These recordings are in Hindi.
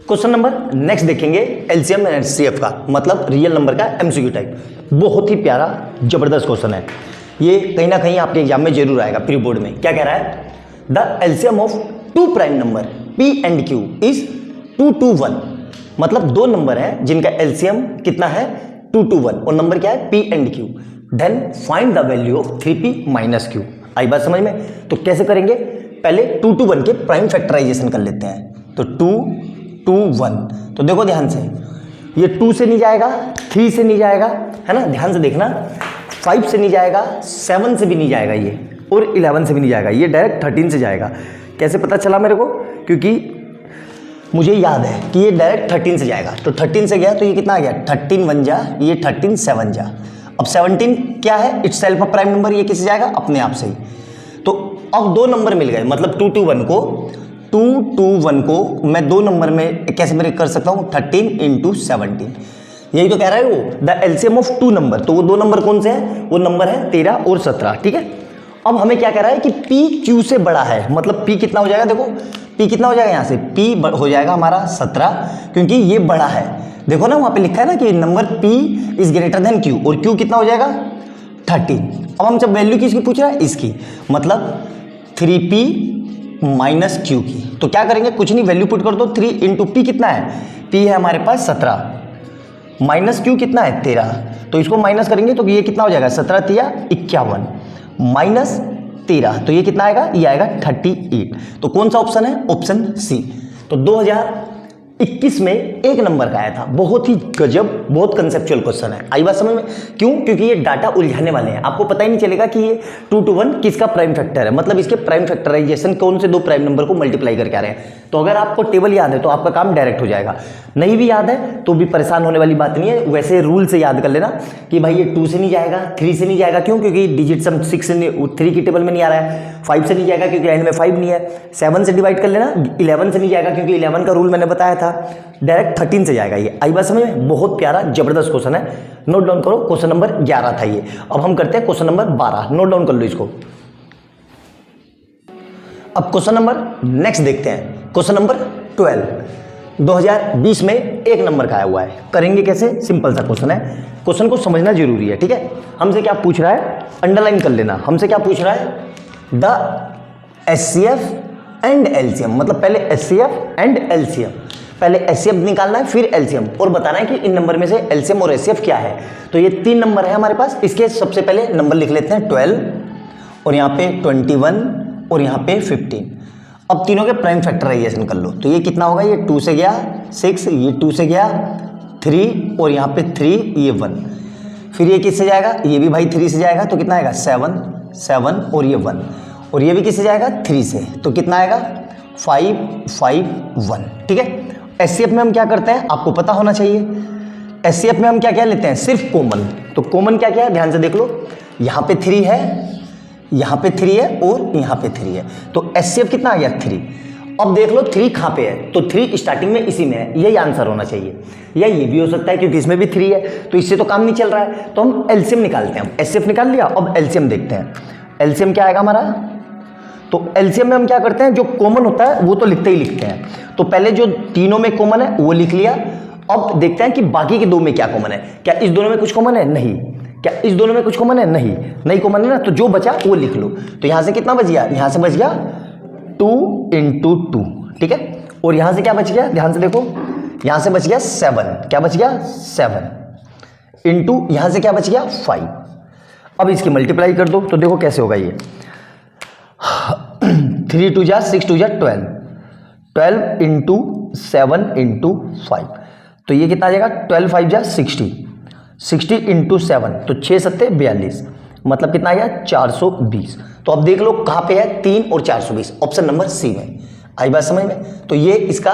क्वेश्चन नंबर नेक्स्ट देखेंगे एलसीएम एंड एचसीएफ का, मतलब रियल नंबर का एमसीक्यू टाइप। बहुत ही प्यारा जबरदस्त क्वेश्चन है ये, कहीं ना कहीं आपके एग्जाम में जरूर आएगा प्री बोर्ड में। क्या कह रहा है? The LCM of two prime number P and Q is 2 to 1। मतलब दो नंबर है जिनका एलसीएम कितना है 2 to 1 और नंबर क्या है P and Q. Then find the value of 3p minus Q. आई बात समझ में? तो कैसे करेंगे? पहले 2 to 1 के प्राइम फैक्टराइजेशन कर लेते हैं। तो 2 to 1, तो देखो ध्यान से, ये 2 से नहीं जाएगा, 3 से नहीं जाएगा, है ना, ध्यान से देखना, 5 से नहीं जाएगा, 7 से भी नहीं जाएगा ये, और 11 से भी नहीं जाएगा, ये डायरेक्ट 13 से जाएगा। कैसे पता चला मेरे को? क्योंकि मुझे याद है कि ये डायरेक्ट 13 से जाएगा। तो 13 से गया तो ये कितना आ गया 13 1 जा, ये 13 7 जा। अब 17 क्या है? It's self a prime number, ये किससे जाएगा? अपने आप से ही। तो अब दो नंबर मिल गए, मतलब 2 to 1 को मैं दो नंबर में कैसे ब्रेक कर सकता हूँ? 13 × 17। यही तो कह रहा है वो, the LCM of two number. तो वो दो नंबर कौन से हैं? वो नंबर है 13 और 17। ठीक है, अब हमें क्या कह रहा है कि P Q से बड़ा है, मतलब P कितना हो जाएगा? देखो P कितना हो जाएगा, यहाँ से P हो जाएगा हमारा 17, क्योंकि ये बड़ा है। देखो ना वहाँ पे लिखा है ना कि number P is greater than Q, और Q कितना हो जाएगा 13। अब हम जब वैल्यू किसकी पूछ रहा है? इसकी, मतलब 3p माइनस Q की। तो क्या करेंगे? कुछ नहीं, वैल्यू पुट कर दो। 3 × P कितना है? P है हमारे पास 17, माइनस Q कितना है 13, तो इसको माइनस करेंगे तो ये कितना हो जाएगा 17 3 51 माइनस 13, तो ये कितना आएगा? ये आएगा 38। तो कौन सा ऑप्शन है? Option C. तो 2021 में एक नंबर का आया था, बहुत ही गजब, बहुत कंसेप्चुअल क्वेश्चन है। आई बात समझ में? क्यों? क्योंकि ये डाटा उलझाने वाले हैं, आपको पता ही नहीं चलेगा कि ये 2 to 1 किसका प्राइम फैक्टर है, मतलब इसके प्राइम फैक्टराइजेशन कौन से दो प्राइम नंबर को मल्टीप्लाई करके आ रहे हैं। तो अगर आपको टेबल याद है तो आपका काम डायरेक्ट हो जाएगा, नहीं भी याद है तो भी परेशान होने वाली बात नहीं है। वैसे रूल से याद कर लेना कि भाई ये 2 से नहीं जाएगा, 3 से नहीं जाएगा, क्यों? क्योंकि डिजिट सम 6 से 3 की टेबल में नहीं आ रहा है, 5 से नहीं जाएगा क्योंकि एंड में 5 नहीं है, 7 से डिवाइड कर लेना, 11 से नहीं जाएगा क्योंकि 11 का रूल मैंने बताया था, डायरेक्ट 13 से जाएगा ये। आई बात समझ में? बहुत प्यारा जबरदस्त क्वेश्चन है, नोट डाउन करो। क्वेश्चन नंबर 11 था ये। अब हम करते हैं क्वेश्चन नंबर 12, नोट डाउन कर लो इसको। अब क्वेश्चन नंबर नेक्स्ट देखते हैं, क्वेश्चन नंबर 12 2020 में एक नंबर का आया हुआ है। करेंगे कैसे? सिंपल सा क्वेश्चन है, क्वेश्चन को समझना जरूरी है। ठीक है, हमसे क्या पूछ रहा है? अंडरलाइन कर लेना। हमसे क्या पूछ रहा है? द एचसीएफ एंड एलसीएम, मतलब पहले एचसीएफ एंड एलसीएम, पहले एचसीएफ निकालना है फिर एलसीएम, और बताना है कि इन नंबर में से एलसीएम और एचसीएफ क्या है। तो ये 3 नंबर है हमारे पास, इसके सबसे पहले नंबर लिख लेते हैं 12, और यहाँ पे 21, और यहाँ पे 15। अब तीनों के प्राइम फैक्टराइजेशन कर लो। तो ये कितना होगा? ये 2 से गया 6, ये 2 से गया 3, और यहाँ पे 3, ये 1, फिर ये किससे जाएगा? ये भी भाई 3 से जाएगा, तो कितना आएगा 7 7, और ये 1, और ये भी किससे जाएगा? 3 से, तो कितना आएगा 5 5 1। ठीक है, एचसीएफ में हम क्या करते हैं आपको पता होना चाहिए। एचसीएफ में हम क्या क्या लेते हैं? सिर्फ कॉमन। तो कॉमन क्या क्या है? ध्यान से देख लो, यहाँ पे 3 है, यहाँ पे 3 है, और यहाँ पे 3 है, तो एचसीएफ कितना आ गया 3। अब देख लो 3 कहाँ पे है? तो 3 स्टार्टिंग में इसी में है, यही आंसर होना चाहिए, या ये भी हो सकता है क्योंकि इसमें भी 3 है, तो इससे तो काम नहीं चल रहा है। तो हम एलसीएम निकालते हैं। हम एचसीएफ निकाल लिया, अब एलसीएम देखते हैं। एलसीएम क्या आएगा हमारा? तो एलसीएम में हम क्या करते हैं? जो कॉमन होता है वो तो लिखते ही लिखते हैं। तो पहले जो तीनों में कॉमन है वो लिख लिया। अब देखते हैं कि बाकी के दो में क्या कॉमन है। क्या इस दोनों में कुछ कॉमन है? नहीं। क्या इस दोनों में कुछ कॉमन है? नहीं, नहीं कॉमन है ना, तो जो बचा वो लिख लो। तो यहां से कितना बच गया? यहां से बच गया 2 × 2। ठीक है, और यहां से क्या बच गया? ध्यान से देखो, यहां से बच गया 7। क्या बच गया? 7 इंटू यहां से क्या बच गया? 5। अब इसकी मल्टीप्लाई कर दो, तो देखो कैसे होगा ये। 3 2 जा 6 2 जा 12, 12 इंटू 7 इंटू 5, तो ये कितना आ जाएगा? 12 5 जा 60, 60 इंटू 7, तो 6 7 42, मतलब कितना आ गया? 420। तो अब देख लो कहाँ पे है? 3 और 420, ऑप्शन नंबर सी में। आई बात समझ में? तो ये इसका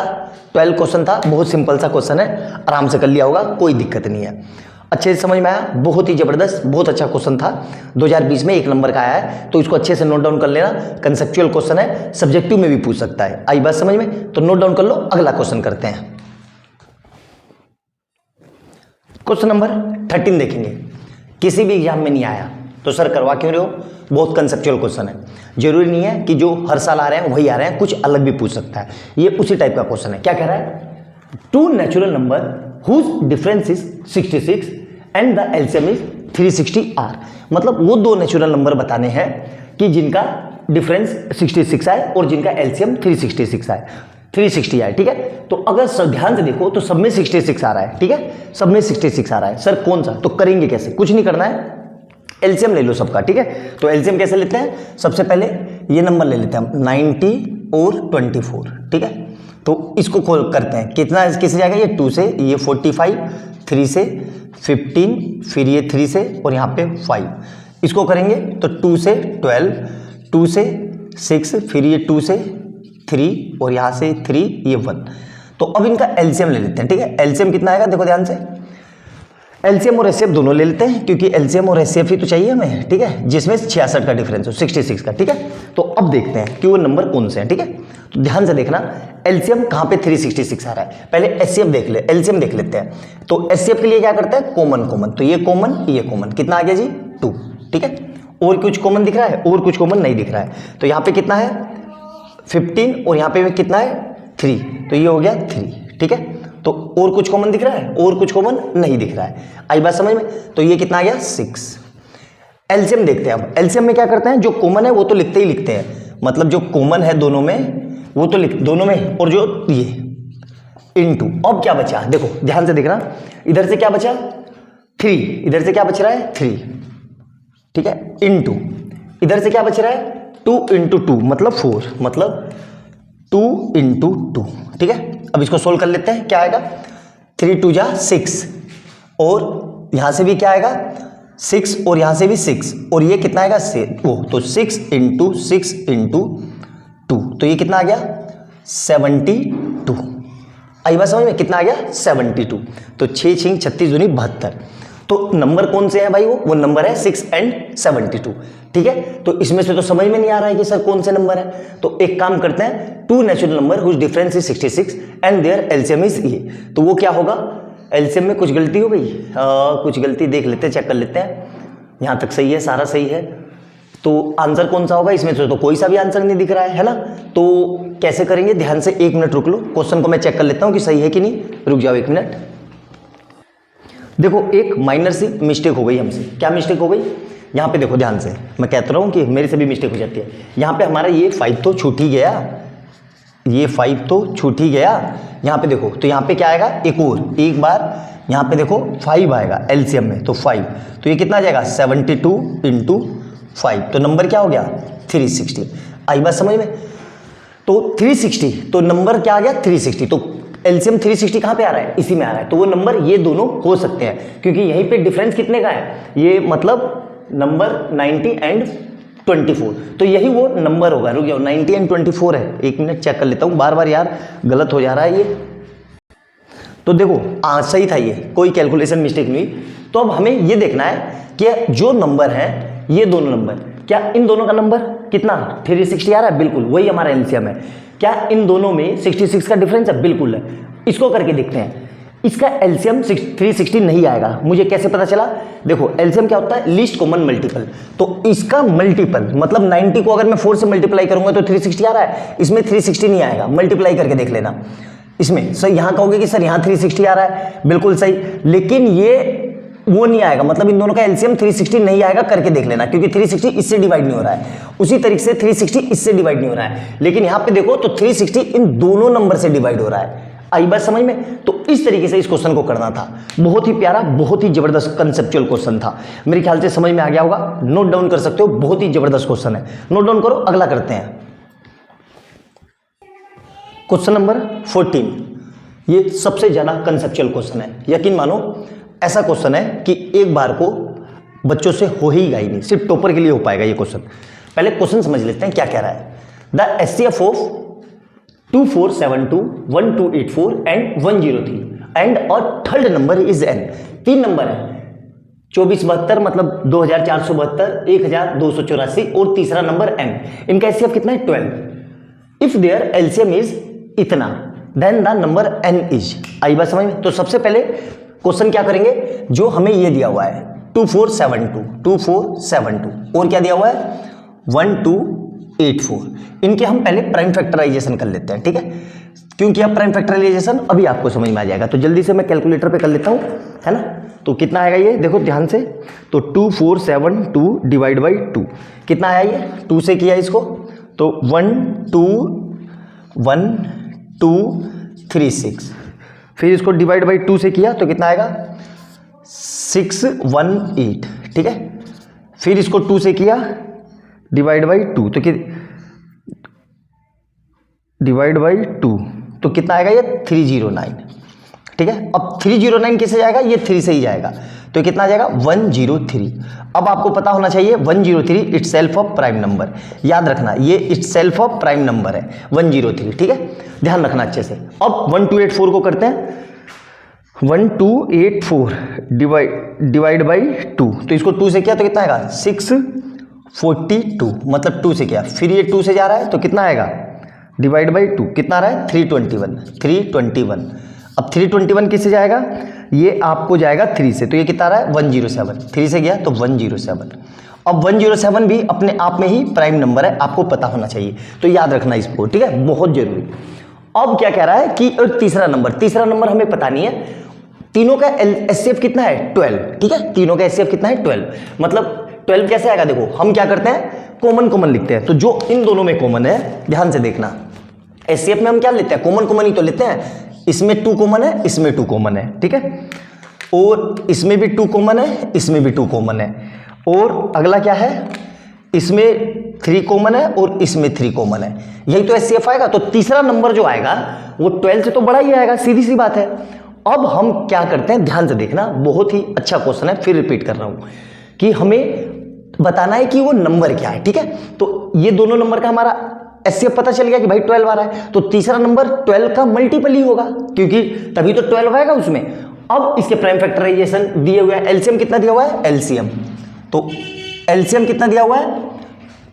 12 क्वेश्चन था, बहुत सिंपल सा क्वेश्चन है, आराम से कर लिया होगा, कोई दिक्कत नहीं है। अच्छे से समझ में आया? बहुत ही जबरदस्त, बहुत अच्छा क्वेश्चन था। 2020 में एक नंबर का आया है, तो इसको अच्छे से नोट डाउन कर लेना। कंसेप्चुअल क्वेश्चन है, सब्जेक्टिव में भी पूछ सकता है। आई बात समझ में? तो नोट डाउन कर लो। अगला क्वेश्चन करते हैं, क्वेश्चन नंबर 13 देखेंगे। किसी भी एग्जाम में नहीं आया तो सर करवा क्यों रहे हो? बहुत कंसेप्चुअल क्वेश्चन है, जरूरी नहीं है कि जो हर साल आ रहे हैं वही आ रहे हैं, कुछ अलग भी पूछ सकता है। ये उसी टाइप का क्वेश्चन है। क्या कह रहा है? Two natural number whose difference is 66 and the LCM is 360R। मतलब वो दो नेचुरल नंबर बताने हैं कि जिनका डिफरेंस 66 आए और जिनका एलसीएम 360 आए, ठीक है। तो अगर सब ध्यान से देखो तो सब में 66 आ रहा है, ठीक है, सब में 66 आ रहा है। सर कौन सा? तो करेंगे कैसे? कुछ नहीं करना है, एलसीएम ले लो सबका, ठीक है। तो एलसीएम कैसे लेते हैं? सबसे पहले ये नंबर ले लेते हैं हम 90 और 24, ठीक है। तो इसको करते हैं, कितना किससे जाएगा? ये 2 से, ये 45, 3 से 15, फिर ये 3 से और यहाँ पे 5। इसको करेंगे तो 2 से 12, 2 से 6, फिर ये 2 से 3 और यहाँ से 3, ये 1। तो अब इनका एलसीएम ले लेते हैं, ठीक है। एलसीएम कितना आएगा? देखो ध्यान से, एलसीएम और एचसीएफ दोनों ले लेते हैं क्योंकि एलसीएम और एचसीएफ ही तो चाहिए हमें, ठीक है, जिसमें 66 का डिफरेंस हो, 66 का, ठीक है। तो अब देखते हैं कि वो नंबर कौन से हैं, ठीक है। तो ध्यान से देखना, एलसीएम कहाँ पे 366 आ रहा है। पहले एचसीएफ देख ले, एलसीएम देख लेते हैं। तो एचसीएफ के लिए क्या करते हैं? कॉमन, तो ये कॉमन कितना आ गया जी? 2, ठीक है। और कुछ कॉमन दिख रहा है? और कुछ कॉमन नहीं दिख रहा है। तो यहाँ पे कितना है? 15 और यहाँ पे कितना है? 3, तो ये हो गया 3, ठीक है। तो और कुछ कॉमन दिख रहा है? और कुछ कॉमन नहीं दिख रहा है। आई बात समझ में? तो ये कितना आ गया? 6। एलसीएम देखते हैं। अब एलसीएम में क्या करते हैं? जो कॉमन है वो तो लिखते ही लिखते हैं, मतलब जो कॉमन है दोनों में वो तो दोनों में, और जो ये इनटू। अब क्या बचा? देखो ध्यान से देखना, इधर से क्या बचा? 3, इधर से क्या बच रहा है? 3, ठीक है, इनटू इधर से क्या बच रहा है? 2 × 2 मतलब 4, मतलब 2 × 2, ठीक है। अब इसको सोल्व कर लेते हैं, क्या आएगा? 3 2 जा 6 और यहां से भी क्या आएगा? 6 और यहां से भी 6 और ये कितना आएगा? तो 6 × 6 × 2, तो ये कितना आ गया? 72। आई बात समझ में? कितना आ गया? 72। तो 6 6 36 दूनी 72। तो नंबर कौन से हैं भाई? वो नंबर है 6 and 72, ठीक है। तो इसमें से तो समझ में नहीं आ रहा है कि सर कौन से नंबर है। तो एक काम करते हैं, two natural number whose difference is 66 and their LCM is ये। तो वो क्या होगा? एलसीएम में कुछ गलती हो गई, कुछ गलती देख लेते हैं, चेक कर लेते हैं। यहाँ तक सही है, सारा सही है। तो आंसर कौन सा होगा? इसमें से तो कोई सा भी आंसर नहीं दिख रहा है ना। तो कैसे करेंगे? ध्यान से 1 मिनट रुक लो, क्वेश्चन को मैं चेक कर लेता हूँ कि सही है कि नहीं। रुक जाओ 1 मिनट। देखो एक माइनर सी मिस्टेक हो गई हमसे। क्या मिस्टेक हो गई? यहाँ पे देखो ध्यान से, मैं कहता रहा हूँ कि मेरे से भी मिस्टेक हो जाती है। यहाँ पे हमारा ये 5 तो छूट ही गया, ये 5 तो छूट ही गया। यहाँ पे देखो, तो यहाँ पे क्या आएगा? एक बार यहाँ पे देखो 5 आएगा एलसीएम में, तो 5, तो ये कितना आ जाएगा? 72 × 5, तो नंबर क्या हो गया? 360। आई बात समझ में? तो 360, तो नंबर क्या आ गया? 360। तो एलसीएम 360 कहाँ पे आ रहा है? इसी में आ रहा है। तो वो नंबर ये दोनों हो सकते हैं क्योंकि यहीं पे डिफरेंस कितने का है? ये मतलब नंबर 90 and 24, तो यही वो नंबर होगा। रुक जाओ, 90 and 24 है। 1 मिनट चेक कर लेता हूँ, बार बार यार गलत हो जा रहा है ये। तो देखो सही था, ये कोई कैलकुलेशन मिस्टेक नहीं। तो अब हमें ये देखना है कि जो नंबर है, ये दोनों नंबर, क्या इन दोनों का नंबर कितना 360 आ रहा है? बिल्कुल, वही हमारा एलसीएम है। क्या इन दोनों में 66 का डिफरेंस है? बिल्कुल है। इसको करके देखते हैं। इसका एलसीएम 360 नहीं आएगा। मुझे कैसे पता चला? देखो एलसीएम क्या होता है? Least common multiple. तो इसका मल्टीपल मतलब 90 को अगर मैं 4 से मल्टीप्लाई करूंगा तो 360 आ रहा है। इसमें 360 नहीं आएगा, मल्टीप्लाई करके देख लेना। इसमें सर यहाँ कहोगे कि सर यहाँ 360 आ रहा है, बिल्कुल सही, लेकिन ये वो नहीं आएगा, मतलब इन दोनों का एलसीएम 360 नहीं आएगा। करके देख लेना, क्योंकि 360 इससे डिवाइड नहीं हो रहा है, उसी तरीके से 360 इससे डिवाइड नहीं हो रहा है। लेकिन यहाँ पे देखो तो 360 इन दोनों नंबर से डिवाइड हो रहा है। आई बात समझ में? तो इस तरीके से इस क्वेश्चन को करना था। बहुत ही प्यारा, बहुत ही जबरदस्त कंसेप्चुअल क्वेश्चन था। मेरे ख्याल से समझ में आ गया होगा। नोट डाउन कर सकते हो, बहुत ही जबरदस्त क्वेश्चन है। नोट डाउन करो, अगला करते हैं। क्वेश्चन नंबर 14, ये सबसे ज्यादा कंसेप्चुअल क्वेश्चन है। यकीन मानो ऐसा क्वेश्चन है कि एक बार को बच्चों से हो ही गई नहीं, सिर्फ टॉपर के लिए हो पाएगा ये क्वेश्चन। पहले क्वेश्चन समझ लेते हैं क्या कह रहा है। The HCF of 2472 1284 and 103 and और थर्ड नंबर इज n। 3 नंबर है, 2472 मतलब 2472, 1284 और तीसरा नंबर n। इनका एचसीएफ कितना है? 12। इफ देयर एलसीएम इज इतना, then the number n is. आई बात समझ में? तो सबसे पहले क्वेश्चन क्या करेंगे? जो हमें ये दिया हुआ है 2472 और क्या दिया हुआ है 1284, इनके हम पहले प्राइम फैक्टराइजेशन कर लेते हैं। ठीक है, क्योंकि अब प्राइम फैक्टराइजेशन अभी आपको समझ में आ जाएगा। तो जल्दी से मैं कैलकुलेटर पे कर लेता हूँ, है ना। तो कितना आएगा ये, देखो ध्यान से, तो 2472 डिवाइड बाई 2 कितना आया ये, 2 से किया इसको तो 1211236, फिर इसको डिवाइड बाई 2 से किया तो कितना आएगा 618, ठीक है। फिर इसको 2 से किया डिवाइड बाई 2 तो डिवाइड बाई 2 तो कितना आएगा ये 309, ठीक है। अब 309 कैसे जाएगा, ये 3 से ही जाएगा तो कितना आ जाएगा 103। अब आपको पता होना चाहिए 103 इटसेल्फ ऑफ प्राइम नंबर, याद रखना ये इटसेल्फ ऑफ प्राइम नंबर है 103, ठीक है, ध्यान रखना अच्छे से। अब 1284 को करते हैं, 1284 डिवाइड बाई 2 तो इसको 2 से किया तो कितना आएगा 642, मतलब 2 से किया, फिर ये 2 से जा रहा है तो कितना आएगा डिवाइड बाई 2 कितना आ रहा है 321। अब 321 किससे जाएगा, ये आपको जाएगा 3 से, तो ये कितना आ रहा है 107, 3 से गया तो 107। अब 107 भी अपने आप में ही प्राइम नंबर है, आपको पता होना चाहिए, तो याद रखना इसको, ठीक है, बहुत जरूरी। अब क्या कह रहा है कि तीसरा नंबर हमें पता नहीं है, तीनों का एचसीएफ कितना है 12, ठीक है, तीनों का एचसीएफ कितना है 12, मतलब 12 कैसे आएगा, देखो हम क्या करते हैं कॉमन लिखते हैं, तो जो इन दोनों में कॉमन है ध्यान से देखना, एचसीएफ में हम क्या लेते हैं कॉमन ही तो लेते हैं, इसमें 2 कॉमन है, इसमें 2 कॉमन है, ठीक है, और इसमें भी 2 कॉमन है, इसमें भी 2 कॉमन है, और अगला क्या है इसमें 3 कॉमन है और इसमें 3 कॉमन है, यही तो एचसीएफ आएगा। तो तीसरा नंबर जो आएगा वो 12 से तो बड़ा ही आएगा, सीधी सी बात है। अब हम क्या करते हैं, ध्यान से देखना, बहुत ही अच्छा क्वेश्चन है, फिर रिपीट कर रहा हूं कि हमें बताना है कि वो नंबर क्या है, ठीक है। तो ये दोनों नंबर का हमारा एचसीएफ पता चल गया कि भाई 12 आ रहा है, तो तीसरा नंबर 12 का मल्टीपल ही होगा, क्योंकि तभी तो 12 आएगा उसमें। अब इसके प्राइम फैक्टराइजेशन दिए हुए हैं, एलसीएम कितना दिया हुआ है, एलसीएम तो एलसीएम कितना दिया हुआ है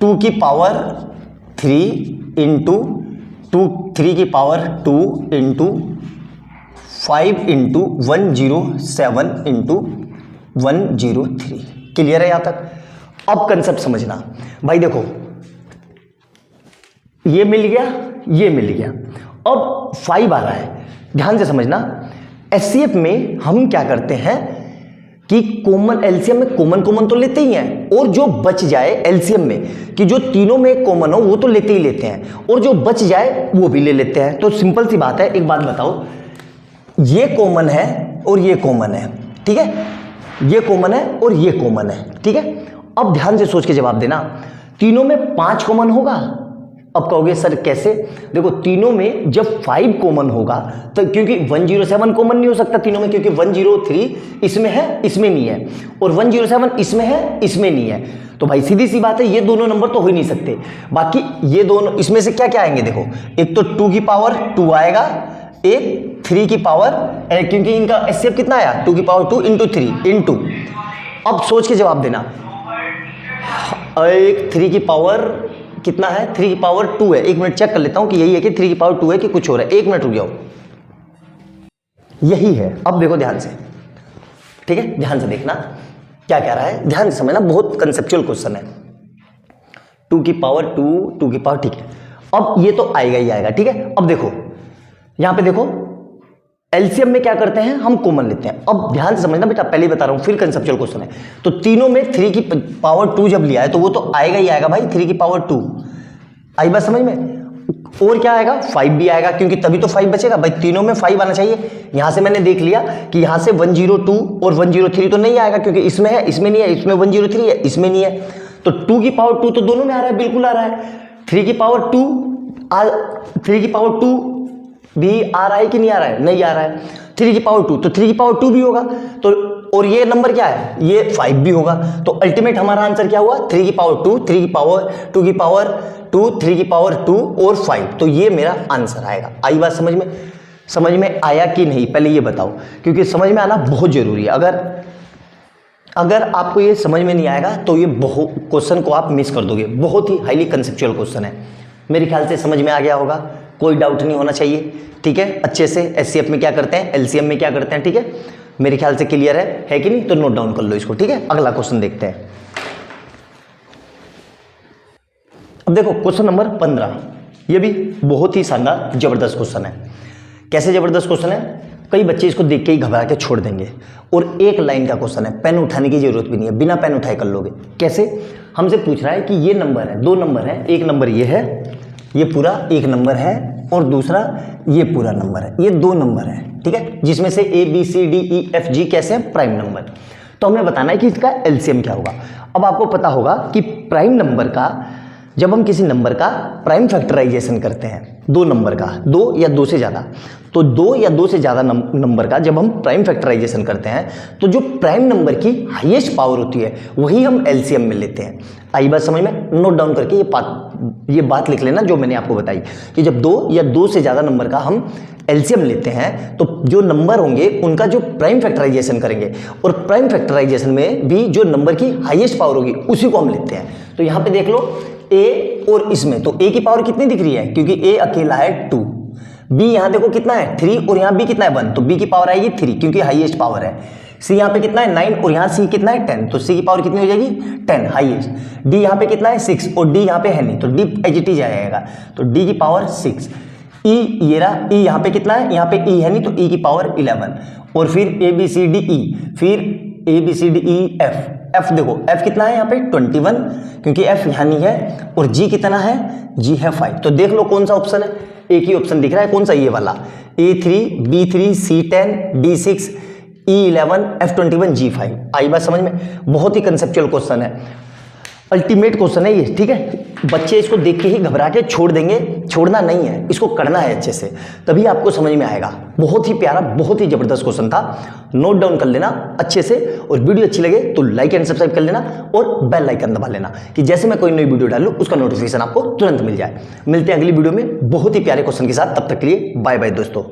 2 की पावर 3 इंटू 3 की power 2 into 5 into 107 into 103। Clear है यहां तक। अब कंसेप्ट समझना भाई, देखो ये मिल गया, ये मिल गया, अब 5 आ रहा है, ध्यान से समझना। एचसीएफ में हम क्या करते हैं कि कॉमन, एलसीएम में कॉमन तो लेते ही हैं, और जो बच जाए एलसीएम में कि जो तीनों में कॉमन हो वो तो लेते ही लेते हैं, और जो बच जाए वो भी ले लेते हैं। तो सिंपल सी बात है, एक बात बताओ, ये कॉमन है और ये कॉमन है, ठीक है, ये कॉमन है और ये कॉमन है, ठीक है। अब ध्यान से सोच के जवाब देना, तीनों में 5 कॉमन होगा। अब कहोगे सर कैसे, देखो तीनों में जब 5 कॉमन होगा तो, क्योंकि 107 कॉमन नहीं हो सकता तीनों में, क्योंकि 103 इसमें है, इसमें नहीं है, और 107 इसमें है, इसमें नहीं है, तो भाई सीधी सी बात है ये दोनों नंबर तो हो ही नहीं सकते। बाकी ये दोनों, इसमें से क्या क्या आएंगे, देखो एक तो 2 की पावर 2 आएगा, एक 3 की पावर, क्योंकि इनका एचसीएफ कितना आया 2 की पावर 2 इंटू 3 इंटू, अब सोच के जवाब देना, एक 3 की पावर कितना है, 3 की पावर 2 है, एक मिनट चेक कर लेता हूं कि यही है कि 3 की पावर 2 है कि कुछ और है, एक मिनट रुक जाओ, यही है। अब देखो ध्यान से, ठीक है, ध्यान से देखना क्या कह रहा है, ध्यान से समझना, बहुत कंसेप्चुअल क्वेश्चन है। 2 की पावर 2 की पावर, ठीक है, अब ये तो आएगा ही आएगा, ठीक है। अब देखो यहां पे देखो एलसीएम में क्या करते हैं हम कॉमन लेते हैं। अब ध्यान से समझना बेटा, पहले ही बता रहा हूं, फिर कंसेप्चुअल क्वेश्चन है। तो तीनों में 3 की पावर 2 जब लिया है तो वो तो आएगा ही आएगा भाई, 3 की पावर 2 आई बात समझ में। और क्या आएगा 5 भी आएगा, क्योंकि तभी तो 5 बचेगा भाई, तीनों में 5 आना चाहिए। यहां से मैंने देख लिया कि यहां से 102 और 103 तो नहीं आएगा, क्योंकि इसमें है, इसमें नहीं है, इसमें 103 है, इसमें नहीं है, तो 2 की पावर 2 तो दोनों में आ रहा है, बिल्कुल आ रहा है। 3 की पावर 2 भी आ रहा है कि नहीं आ रहा है, नहीं आ रहा है। 3 की पावर 2 तो 3 की पावर 2 भी होगा, तो और ये नंबर क्या है, ये 5 भी होगा। तो अल्टीमेट हमारा आंसर क्या हुआ 3 की पावर 2, 3 की पावर 2 की पावर 2, 3 की पावर 2 और 5, तो ये मेरा आंसर आएगा। आई बात समझ में, समझ में आया कि नहीं पहले ये बताओ, क्योंकि समझ में आना बहुत जरूरी है। अगर आपको ये समझ में नहीं आएगा तो ये क्वेश्चन को आप मिस कर दोगे, बहुत ही हाईली कंसेप्चुअल क्वेश्चन है। मेरे ख्याल से समझ में आ गया होगा, कोई डाउट नहीं होना चाहिए, ठीक है। अच्छे से एचसीएफ में क्या करते हैं, एलसीएम में क्या करते हैं, ठीक है, मेरे ख्याल से क्लियर है कि नहीं, तो नोट डाउन कर लो इसको, ठीक है। अगला क्वेश्चन देखते हैं। अब देखो क्वेश्चन नंबर 15, ये भी बहुत ही शानदार जबरदस्त क्वेश्चन है। कैसे जबरदस्त क्वेश्चन है, कई बच्चे इसको देख के ही घबरा के छोड़ देंगे। और एक लाइन का क्वेश्चन है, पेन उठाने की जरूरत भी नहीं है, बिना पेन उठाए कर लोगे। कैसे, हमसे पूछ रहा है कि ये नंबर है, दो नंबर है, एक नंबर ये है, ये पूरा एक नंबर है, और दूसरा ये पूरा नंबर है, ये दो नंबर है, ठीक है, जिसमें से ABCDEFG कैसे हैं, प्राइम नंबर। तो हमें बताना है कि इसका एलसीएम क्या होगा। अब आपको पता होगा कि प्राइम नंबर का, जब हम किसी नंबर का प्राइम फैक्टराइजेशन करते हैं, दो नंबर का, दो या दो से ज़्यादा, तो दो या दो से ज़्यादा नंबर का जब हम प्राइम फैक्टराइजेशन करते हैं, तो जो प्राइम नंबर की हाईएस्ट पावर होती है वही हम एलसीएम में लेते हैं। आई बात समझ में, नोट डाउन करके ये बात लिख लेना जो मैंने आपको बताई, कि जब दो या दो से ज़्यादा नंबर का हम एलसीएम लेते हैं तो जो नंबर होंगे उनका जो प्राइम फैक्टराइजेशन करेंगे, और प्राइम फैक्टराइजेशन में भी जो नंबर की हाईएस्ट पावर होगी उसी को हम लेते हैं। तो यहाँ पे देख लो ए और इसमें, तो ए की पावर कितनी दिख रही है, क्योंकि ए अकेला है 2, बी यहाँ देखो कितना है 3, और यहाँ बी कितना है 1, तो बी की पावर आएगी 3 क्योंकि हाईएस्ट पावर है। सी यहाँ पे कितना है 9, और यहाँ सी कितना है 10, तो सी की पावर कितनी हो जाएगी 10 हाईएस्ट। डी यहाँ पे कितना है 6, और डी यहाँ पे है नहीं, तो डी एच टी जाएगा, तो डी की पावर 6। ई ये रहा, ई यहाँ पे कितना है, यहाँ पे ई है नहीं, तो ई की पावर 11, और फिर ABCDE, फिर ABCDEF, एफ देखो एफ कितना है यहाँ पे 21, क्योंकि एफ यहाँ नहीं है, और जी कितना है, जी है 5। तो देख लो कौन सा ऑप्शन है, एक ही ऑप्शन दिख रहा है, कौन सा, ये वाला, A3, B3, C10, D6, E11, F21, G5। आई बात समझ में, बहुत ही कंसेप्चुअल क्वेश्चन है, अल्टीमेट क्वेश्चन है ये, ठीक है। बच्चे इसको देख के ही घबरा के छोड़ देंगे, छोड़ना नहीं है, इसको करना है अच्छे से, तभी आपको समझ में आएगा। बहुत ही प्यारा, बहुत ही जबरदस्त क्वेश्चन था, नोट डाउन कर लेना अच्छे से, और वीडियो अच्छी लगे तो लाइक एंड सब्सक्राइब कर लेना, और बेल आइकन दबा लेना कि जैसे मैं कोई नई वीडियो डालूं उसका नोटिफिकेशन आपको तुरंत मिल जाए। मिलते हैं अगली वीडियो में बहुत ही प्यारे क्वेश्चन के साथ, तब तक के लिए बाय बाय दोस्तों।